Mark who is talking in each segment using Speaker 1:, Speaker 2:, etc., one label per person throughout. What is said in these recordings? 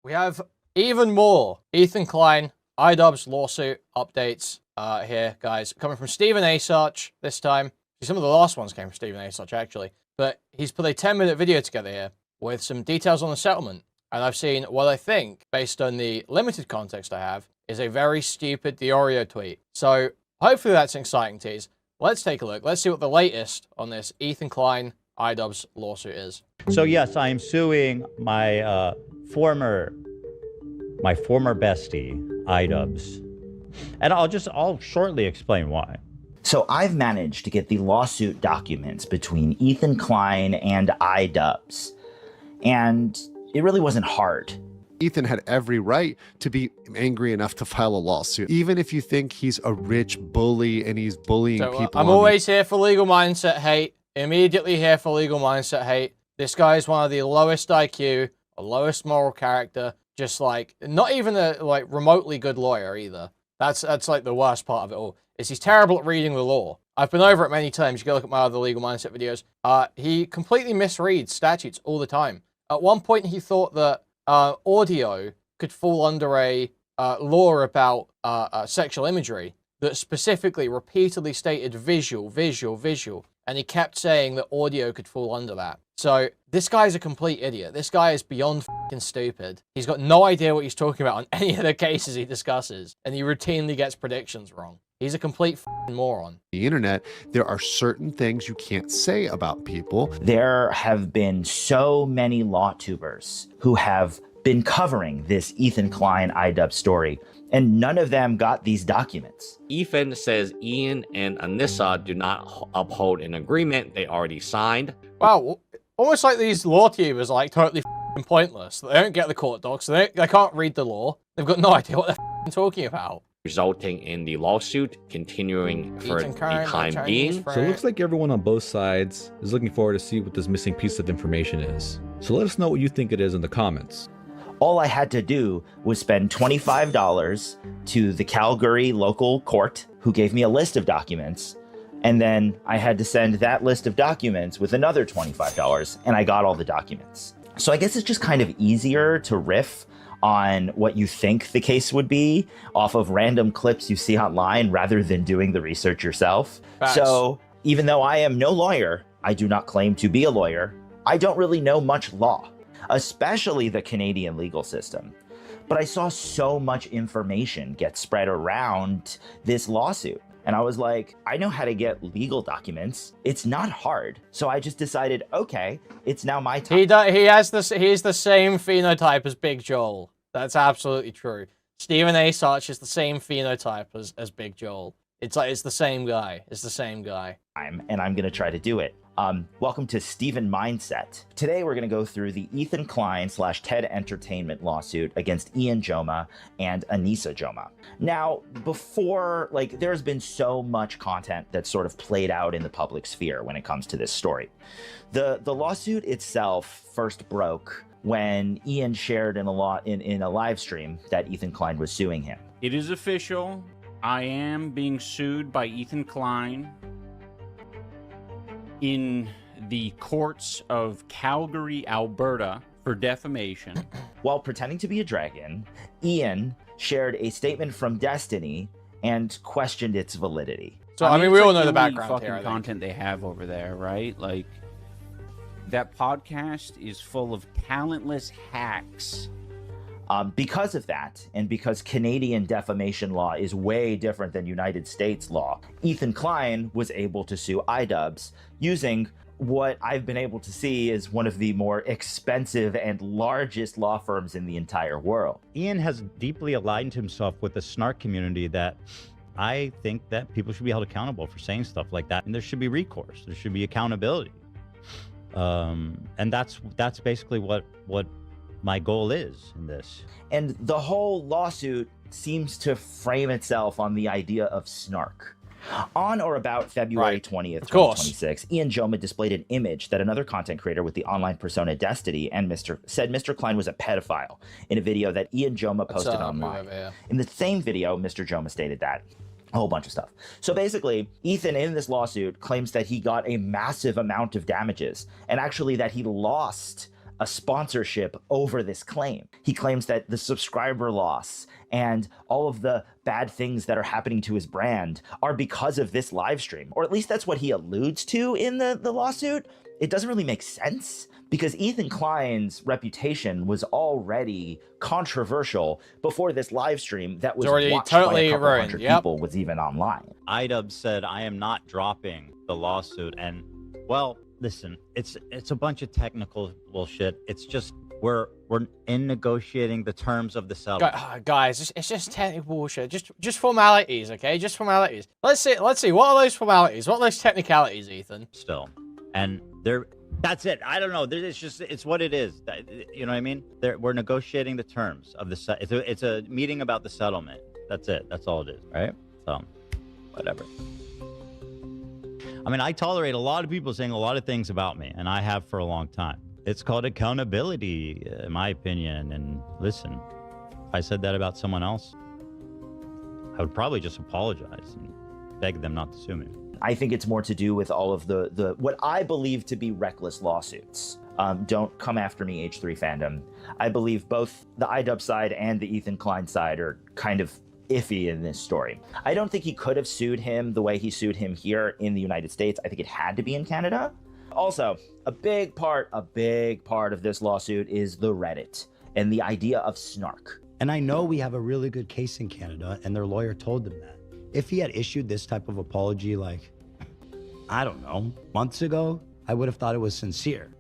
Speaker 1: We have even more Ethan Klein, Idubbbz lawsuit updates here, guys. Coming from Stephen Asarch this time. Some of the last ones came from Stephen Asarch, actually. But he's put a 10-minute video together here with some details on the settlement. And I've seen what I think, based on the limited context I have, is a very stupid Diorio tweet. So hopefully that's an exciting tease. Let's take a look. Let's see what the latest on this Ethan Klein Idubbbz lawsuit is.
Speaker 2: So yes, I am suing my former bestie, Idubbbz. And I'll shortly explain why.
Speaker 3: So I've managed to get the lawsuit documents between Ethan Klein and Idubbbz. And it really wasn't hard.
Speaker 4: Ethan had every right to be angry enough to file a lawsuit, even if you think he's a rich bully and he's bullying people.
Speaker 1: I'm always here for legal mindset hate. Immediately here for legal mindset hate. This guy is one of the lowest IQ, lowest moral character. Just like, not even a remotely good lawyer either. That's like the worst part of it all. Is he's terrible at reading the law. I've been over it many times. You can look at my other legal mindset videos. He completely misreads statutes all the time. At one point, he thought that audio could fall under a law about sexual imagery that specifically repeatedly stated visual. And he kept saying that audio could fall under that. So this guy's a complete idiot. This guy is beyond f***ing stupid. He's got no idea what he's talking about on any of the cases he discusses. And he routinely gets predictions wrong. He's a complete f***ing moron.
Speaker 4: The internet, there are certain things you can't say about people.
Speaker 3: There have been so many LawTubers who have been covering this Ethan Klein Idubbbz story, and none of them got these documents.
Speaker 5: Ethan says Ian and Anissa do not uphold an agreement they already signed.
Speaker 1: Wow, almost like these LawTubers are like totally f***ing pointless. They don't get the court docs, they can't read the law. They've got no idea what they're f***ing talking about.
Speaker 5: Resulting in the lawsuit continuing for the time being.
Speaker 6: So it looks like everyone on both sides is looking forward to see what this missing piece of information is. So let us know what you think it is in the comments.
Speaker 3: All I had to do was spend $25 to the Calgary local court, who gave me a list of documents. And then I had to send that list of documents with another $25, and I got all the documents. So I guess it's just kind of easier to riff on what you think the case would be off of random clips you see online rather than doing the research yourself.
Speaker 1: Facts.
Speaker 3: So even though I am no lawyer, I do not claim to be a lawyer, I don't really know much law, especially the Canadian legal system. But I saw so much information get spread around this lawsuit. And I was like, I know how to get legal documents. It's not hard. So I just decided, okay, it's now my time.
Speaker 1: He's the same phenotype as Big Joel. That's absolutely true. Stephen Asarch is the same phenotype as Big Joel. It's the same guy. It's the same guy.
Speaker 3: And I'm gonna try to do it. Welcome to Steven Mindset. Today we're gonna go through the Ethan Klein / TED Entertainment lawsuit against Ian Joma and Anissa Joma. Now, before, there's been so much content that's sort of played out in the public sphere when it comes to this story. The lawsuit itself first broke when Ian shared in a live stream that Ethan Klein was suing him.
Speaker 7: It is official. I am being sued by Ethan Klein in the courts of Calgary, Alberta, for defamation.
Speaker 3: While pretending to be a dragon, Ian shared a statement from Destiny and questioned its validity.
Speaker 1: So, I mean we all know the background
Speaker 7: fucking
Speaker 1: here,
Speaker 7: content they have over there, right? Like, that podcast is full of talentless hacks.
Speaker 3: Because of that, and because Canadian defamation law is way different than United States law, Ethan Klein was able to sue Idubbbz using what I've been able to see is one of the more expensive and largest law firms in the entire world.
Speaker 2: Ian has deeply aligned himself with the snark community that I think that people should be held accountable for saying stuff like that. And there should be recourse. There should be accountability. And that's basically what my goal is in this.
Speaker 3: And the whole lawsuit seems to frame itself on the idea of snark. On or about February 20th, 2026, Ian Joma displayed an image that another content creator with the online persona Destiny and said Mr. Klein was a pedophile in a video that Ian Joma posted online. In the same video, Mr. Joma stated that. A whole bunch of stuff. So basically, Ethan in this lawsuit claims that he got a massive amount of damages, and actually that he lost a sponsorship over this claim. He claims that the subscriber loss and all of the bad things that are happening to his brand are because of this live stream, or at least that's what he alludes to in the lawsuit. It doesn't really make sense because Ethan Klein's reputation was already controversial before this live stream that was
Speaker 1: already
Speaker 3: watched
Speaker 1: totally
Speaker 3: by a couple
Speaker 1: ruined.
Speaker 3: hundred
Speaker 1: Yep.
Speaker 3: people was even online.
Speaker 2: Idubbbz said, I am not dropping the lawsuit. And, well, listen, it's a bunch of technical bullshit. It's just we're in negotiating the terms of the settlement.
Speaker 1: Guys, it's just technical bullshit. Just formalities, okay? Just formalities. Let's see. What are those formalities? What are those technicalities, Ethan?
Speaker 2: Still, and that's it. I don't know. It's what it is. You know what I mean? We're negotiating the terms of the it's a meeting about the settlement. That's it. That's all it is, right? So, whatever. I mean, I tolerate a lot of people saying a lot of things about me, and I have for a long time. It's called accountability, in my opinion. And listen, if I said that about someone else, I would probably just apologize and beg them not to sue me.
Speaker 3: I think it's more to do with all of the what I believe to be reckless lawsuits. Don't come after me, H3 fandom. I believe both the Idubbbz side and the Ethan Klein side are kind of iffy in this story. I don't think he could have sued him the way he sued him here in the United States. I think it had to be in Canada. Also, a big part of this lawsuit is the Reddit and the idea of snark.
Speaker 8: And I know we have a really good case in Canada, and their lawyer told them that. If he had issued this type of apology, like, I don't know, months ago, I would have thought it was sincere.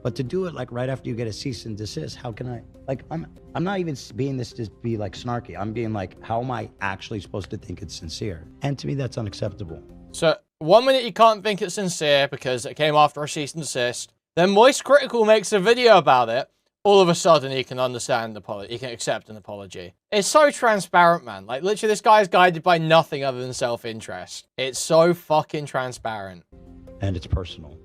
Speaker 8: But to do it like right after you get a cease and desist, how can I? Like, I'm not even being this to be like snarky. I'm being like, how am I actually supposed to think it's sincere? And to me, that's unacceptable.
Speaker 1: So, 1 minute you can't think it's sincere because it came after a cease and desist. Then Moist Critical makes a video about it. All of a sudden, he can understand the apology. He can accept an apology. It's so transparent, man. Like, literally, this guy is guided by nothing other than self-interest. It's so fucking transparent.
Speaker 8: And it's personal.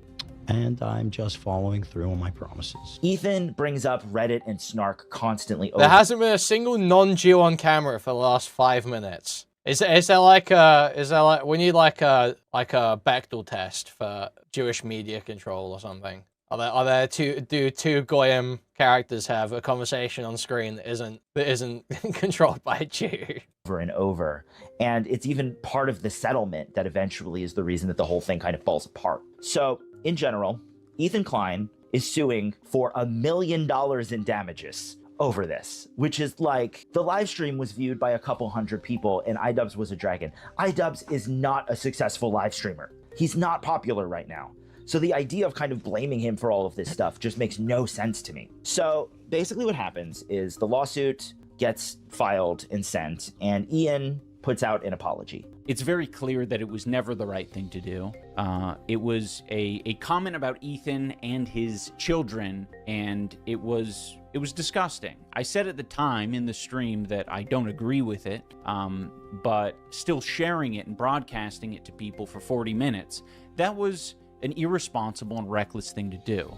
Speaker 8: And I'm just following through on my promises.
Speaker 3: Ethan brings up Reddit and snark constantly.
Speaker 1: There hasn't been a single non-Jew on camera for the last 5 minutes. Is there like we need like a Bechdel test for Jewish media control or something? Are there two Goyim characters have a conversation on screen that isn't controlled by a Jew?
Speaker 3: Over and over. And it's even part of the settlement that eventually is the reason that the whole thing kind of falls apart. So, in general, Ethan Klein is suing for $1 million in damages over this, which is like, the live stream was viewed by a couple hundred people and Idubbbz was a dragon. Idubbbz is not a successful live streamer. He's not popular right now. So the idea of kind of blaming him for all of this stuff just makes no sense to me. So basically what happens is the lawsuit gets filed and sent, and Ian puts out an apology.
Speaker 7: It's very clear that it was never the right thing to do. It was a comment about Ethan and his children, and it was disgusting. I said at the time in the stream that I don't agree with it, but still sharing it and broadcasting it to people for 40 minutes, that was an irresponsible and reckless thing to do.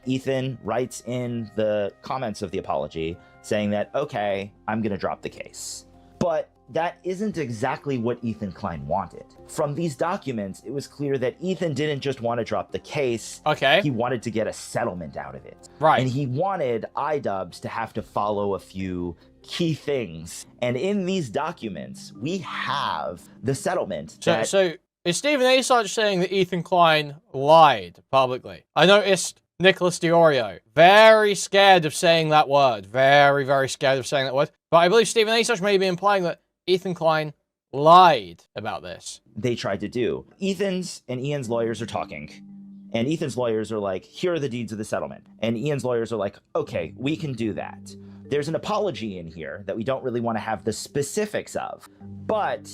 Speaker 3: Ethan writes in the comments of the apology saying that, okay, I'm gonna drop the case. But that isn't exactly what Ethan Klein wanted. From these documents, it was clear that Ethan didn't just want to drop the case.
Speaker 1: Okay.
Speaker 3: He wanted to get a settlement out of it.
Speaker 1: Right.
Speaker 3: And he wanted Idubbbz to have to follow a few key things. And in these documents, we have the settlement.
Speaker 1: So is Stephen Asarch saying that Ethan Klein lied publicly? I noticed Nicholas Diorio, very scared of saying that word. Very, very scared of saying that word. But I believe Stephen Asarch may be implying that Ethan Klein lied about this.
Speaker 3: They tried to do. Ethan's and Ian's lawyers are talking. And Ethan's lawyers are like, here are the deeds of the settlement. And Ian's lawyers are like, okay, we can do that. There's an apology in here that we don't really want to have the specifics of. But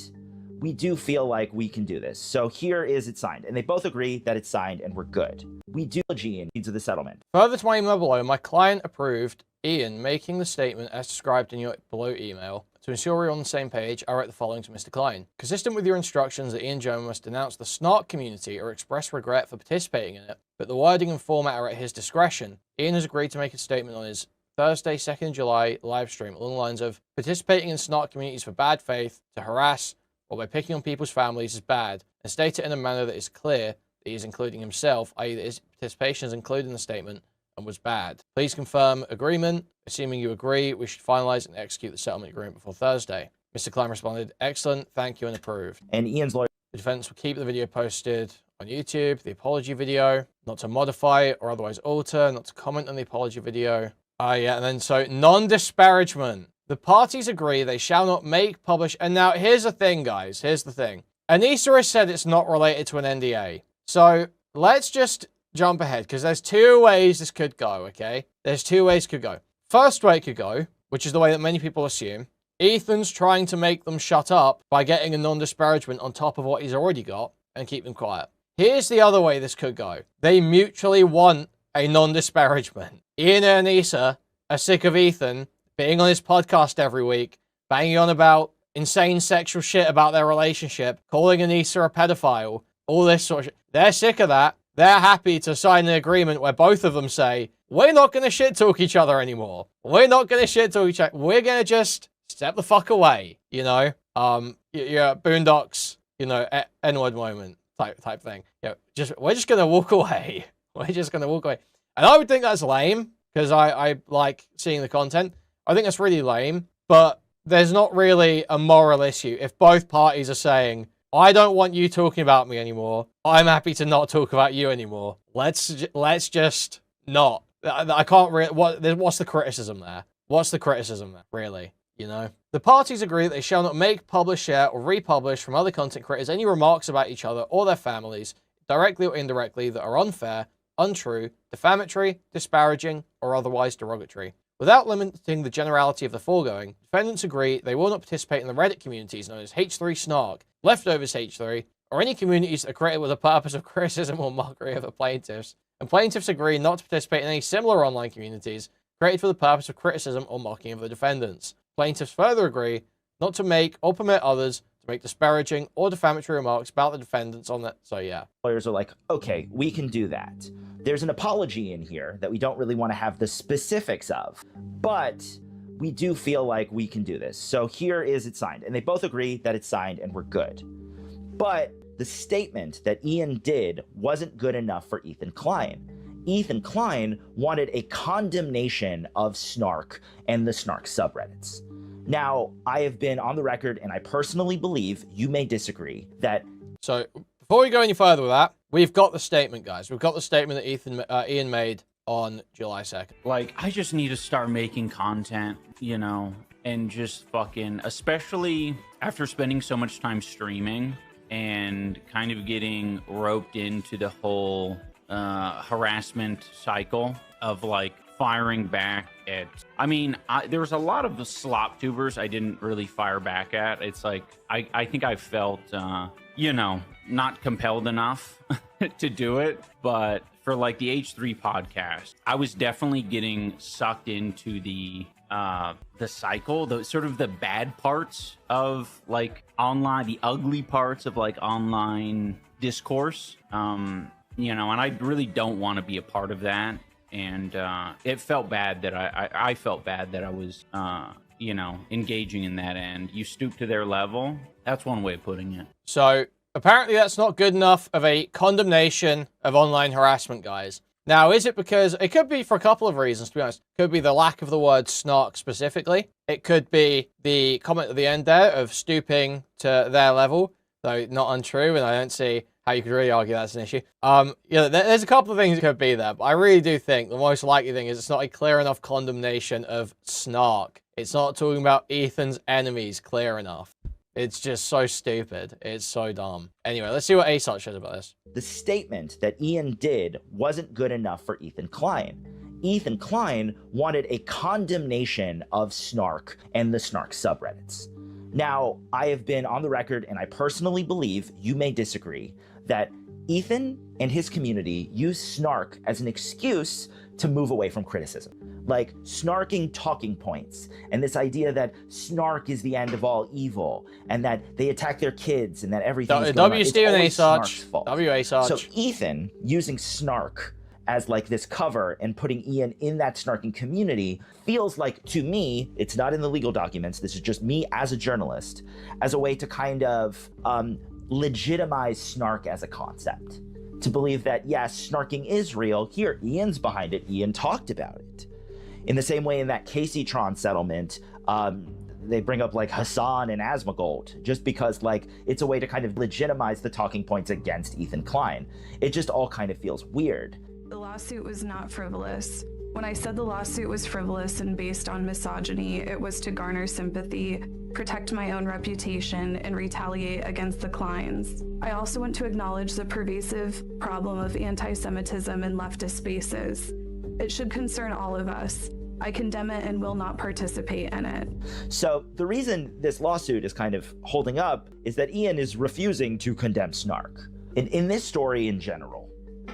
Speaker 3: we do feel like we can do this. So here is it signed. And they both agree that it's signed and we're good. We do apology in deeds of the settlement.
Speaker 1: Further to my email below, my client approved Ian making the statement as described in your below email. To ensure we're on the same page, I wrote the following to Mr. Klein. Consistent with your instructions that Ian Jones must denounce the snark community or express regret for participating in it, but the wording and format are at his discretion, Ian has agreed to make a statement on his Thursday, 2nd July live stream along the lines of participating in snark communities for bad faith, to harass, or by picking on people's families is bad, and state it in a manner that is clear that he is including himself, i.e. that his participation is included in the statement, and was bad. Please confirm agreement. Assuming you agree, we should finalize and execute the settlement agreement before Thursday. Mr. Klein responded, excellent, thank you, and approved.
Speaker 3: And Ian's lawyer.
Speaker 1: The defense will keep the video posted on YouTube, the apology video, not to modify or otherwise alter, not to comment on the apology video. Yeah, and then so non-disparagement. The parties agree they shall not make, publish, and now here's the thing, guys. Here's the thing. Anissa has said it's not related to an NDA. So let's just jump ahead, because there's two ways this could go, okay? There's two ways it could go. First way it could go, which is the way that many people assume, Ethan's trying to make them shut up by getting a non-disparagement on top of what he's already got and keep them quiet. Here's the other way this could go. They mutually want a non-disparagement. Ian and Anissa are sick of Ethan being on his podcast every week, banging on about insane sexual shit about their relationship, calling Anissa a pedophile, all this sort of shit. They're sick of that. They're happy to sign an agreement where both of them say, we're not going to shit talk each other anymore. We're not going to shit talk each other. We're going to just step the fuck away, you know? Yeah, Boondocks, you know, N-word moment type thing. Yeah, we're just going to walk away. We're just going to walk away. And I would think that's lame, because I like seeing the content. I think that's really lame, but there's not really a moral issue. If both parties are saying, I don't want you talking about me anymore, I'm happy to not talk about you anymore. Let's just not. I can't really, what's the criticism there? What's the criticism there, really? You know? The parties agree that they shall not make, publish, share, or republish from other content creators any remarks about each other or their families, directly or indirectly, that are unfair, untrue, defamatory, disparaging, or otherwise derogatory. Without limiting the generality of the foregoing, defendants agree they will not participate in the Reddit communities known as H3 Snark, Leftovers H3, or any communities that are created with the purpose of criticism or mockery of the plaintiffs, and plaintiffs agree not to participate in any similar online communities created for the purpose of criticism or mocking of the defendants. Plaintiffs further agree not to make or permit others to make disparaging or defamatory remarks about the defendants on that. So yeah.
Speaker 3: Lawyers are like, okay, we can do that. There's an apology in here that we don't really want to have the specifics of, but we do feel like we can do this. So here is it signed, and they both agree that it's signed and we're good. But the statement that Ian did wasn't good enough for Ethan Klein. Ethan Klein wanted a condemnation of Snark and the Snark subreddits. Now, I have been on the record, and I personally believe, you may disagree, that...
Speaker 1: So, before we go any further with that, we've got the statement, guys. We've got the statement that Ian made on July 2nd.
Speaker 7: Like, I just need to start making content, you know, and just fucking, especially after spending so much time streaming and kind of getting roped into the whole harassment cycle of, like, firing back at... I mean, there was a lot of the slop tubers I didn't really fire back at. It's like, I think I felt, you know, not compelled enough to do it. But for, like, the H3 podcast, I was definitely getting sucked into the cycle, the sort of the bad parts of, like, online, the ugly parts of, like, online discourse. You know, and I really don't want to be a part of that. And it felt bad that I felt bad that I was, you know, engaging in that end. You stoop to their level. That's one way of putting it.
Speaker 1: So apparently that's not good enough of a condemnation of online harassment, guys. Now, is it because... It could be for a couple of reasons, to be honest. It could be the lack of the word snark specifically. It could be the comment at the end there of stooping to their level, though not untrue, and I don't see how you could really argue that's an issue. Yeah, there's a couple of things that could be there, but I really do think the most likely thing is it's not a clear enough condemnation of snark. It's not talking about Ethan's enemies clear enough. It's just so stupid. It's so dumb. Anyway, let's see what Asarch says about this.
Speaker 3: The statement that Ian did wasn't good enough for Ethan Klein. Ethan Klein wanted a condemnation of Snark and the Snark subreddits. Now, I have been on the record, and I personally believe, you may disagree, that Ethan and his community use Snark as an excuse to move away from criticism. Like snarking talking points, and this idea that Snark is the end of all evil, and that they attack their kids, and that everything is going on. It's always Snark's fault.
Speaker 1: Asarch.
Speaker 3: So Ethan using Snark as like this cover and putting Ian in that snarking community feels like, to me, it's not in the legal documents, this is just me as a journalist, as a way to kind of legitimize snark as a concept. to believe that, yes, snarking is real. Here, Ian's behind it. Ian talked about it. In the same way in that Casey-tron settlement, they bring up like Hassan and Asmongold just because like it's a way to kind of legitimize the talking points against Ethan Klein. It just all kind of feels weird.
Speaker 9: The lawsuit was not frivolous. When I said the lawsuit was frivolous and based on misogyny, it was to garner sympathy, protect my own reputation, and retaliate against the Kleins. I also want to acknowledge the pervasive problem of anti-Semitism in leftist spaces. It should concern all of us. I condemn it and will not participate in it.
Speaker 3: So the reason this lawsuit is kind of holding up is that Ian is refusing to condemn snark. In this story in general,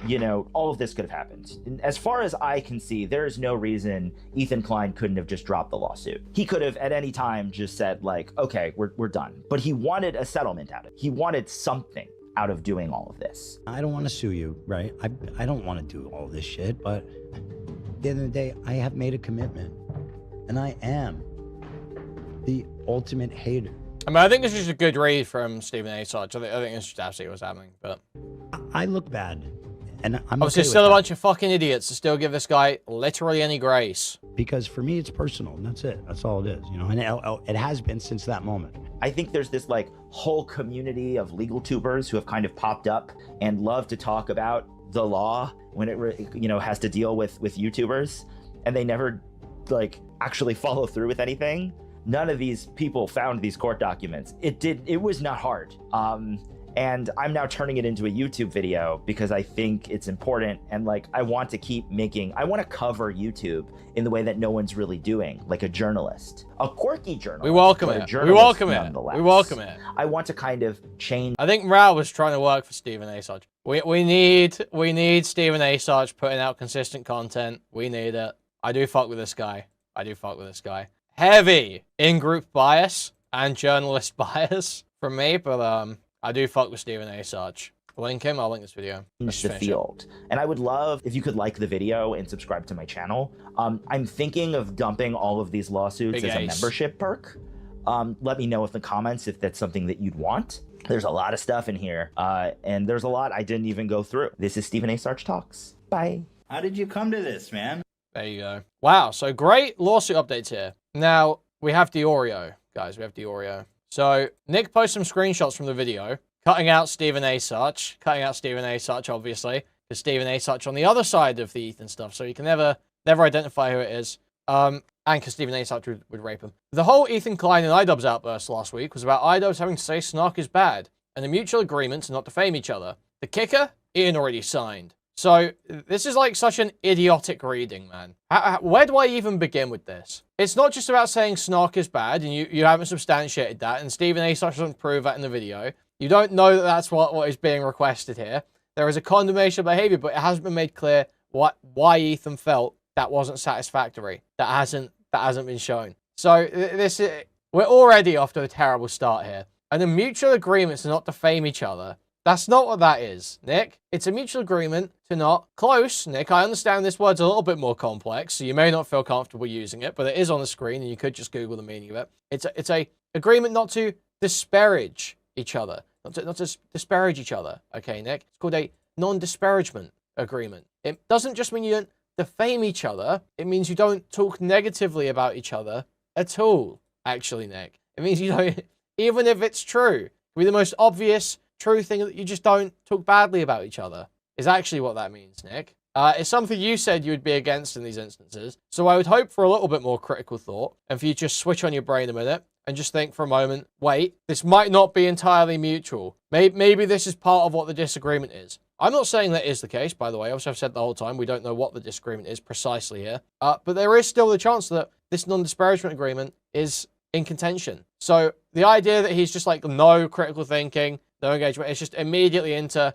Speaker 3: you know, all of this could have happened. And as far as I can see, there is no reason Ethan Klein couldn't have just dropped the lawsuit. He could have at any time just said like, okay, we're done. But he wanted a settlement out of it. He wanted something out of doing all of this.
Speaker 8: I don't want to sue you, right? I don't want to do all this shit, but at the end of the day, I have made a commitment, and I am the ultimate hater.
Speaker 1: I mean, I think this is a good read from Stephen Asarch. I think it's just absolutely what's happening. But
Speaker 8: I look bad, and I'm
Speaker 1: obviously
Speaker 8: okay
Speaker 1: still
Speaker 8: with
Speaker 1: a
Speaker 8: that.
Speaker 1: bunch of fucking idiots to still give this guy literally any grace.
Speaker 8: Because for me, it's personal, and that's it. That's all it is, you know, and it has been since that moment.
Speaker 3: I think there's this like whole community of legal tubers who have kind of popped up and love to talk about the law when it, you know, has to deal with YouTubers, and they never like actually follow through with anything. None of these people found these court documents. It was not hard. And I'm now turning it into a YouTube video because I think it's important, and like I want to cover YouTube in the way that no one's really doing, like a journalist, a quirky journalist.
Speaker 1: We welcome it. We welcome it. We welcome it.
Speaker 3: I want to kind of change.
Speaker 1: I think Rao was trying to work for Stephen Asarch. We need Stephen Asarch putting out consistent content. We need it. I do fuck with this guy. Heavy in-group bias and journalist bias from me, but I do fuck with Stephen Asarch. Link him, I'll link this video.
Speaker 3: Change the field. And I would love if you could like the video and subscribe to my channel. I'm thinking of dumping all of these lawsuits as a membership perk. Let me know in the comments if that's something that you'd want. There's a lot of stuff in here, and there's a lot I didn't even go through. This is Stephen Asarch Talks. Bye.
Speaker 2: How did you come to this, man?
Speaker 1: There you go. Wow, so great lawsuit updates here. Now, we have Diorio, guys. We have Diorio. So, Nick posted some screenshots from the video, cutting out Stephen Asarch, obviously, because Stephen Asarch on the other side of the Ethan stuff, so you can never identify who it is, and because Stephen Asarch would rape him. The whole Ethan Klein and Idubbbz outburst last week was about Idubbbz having to say snark is bad, and a mutual agreement to not defame each other. The kicker? Ian already signed. So, this is like such an idiotic reading, man. Where do I even begin with this? It's not just about saying snark is bad, and you haven't substantiated that, and Stephen Asarch doesn't prove that in the video. You don't know that that's what is being requested here. There is a condemnation of behavior, but it hasn't been made clear why Ethan felt that wasn't satisfactory. That hasn't been shown. So, we're already off to a terrible start here. And a mutual agreement to not defame each other. That's not what that is, Nick. It's a mutual agreement to not... Close, Nick. I understand this word's a little bit more complex, so you may not feel comfortable using it, but it is on the screen, and you could just Google the meaning of it. It's a agreement not to disparage each other. Not to disparage each other, okay, Nick? It's called a non-disparagement agreement. It doesn't just mean you don't defame each other. It means you don't talk negatively about each other at all, actually, Nick. It means you don't... Even if it's true, it can be the most obvious... true thing that you just don't talk badly about each other is actually what that means, Nick. It's something you said you would be against in these instances, so I would hope for a little bit more critical thought and for you to just switch on your brain a minute and just think for a moment, wait, this might not be entirely mutual. Maybe this is part of what the disagreement is. I'm not saying that is the case, by the way. Obviously, I've said the whole time we don't know what the disagreement is precisely here, but there is still the chance that this non-disparagement agreement is in contention. So the idea that he's just like no critical thinking, no engagement, it's just immediately into,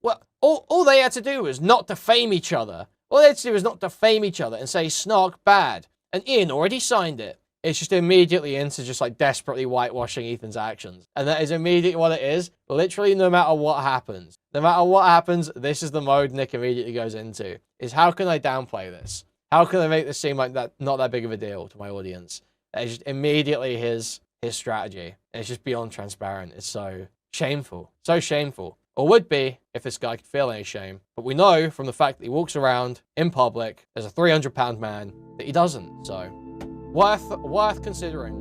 Speaker 1: well, all they had to do was not defame each other. All they had to do was not defame each other and say snark bad. And Ian already signed it. It's just immediately into just like desperately whitewashing Ethan's actions. And that is immediately what it is. Literally, no matter what happens. No matter what happens, this is the mode Nick immediately goes into. Is how can I downplay this? How can I make this seem like that not that big of a deal to my audience? It's just immediately his strategy. And it's just beyond transparent. It's so shameful. So shameful. or would be if this guy could feel any shame. But we know from the fact that he walks around in public as a 300-pound man that he doesn't. So worth considering.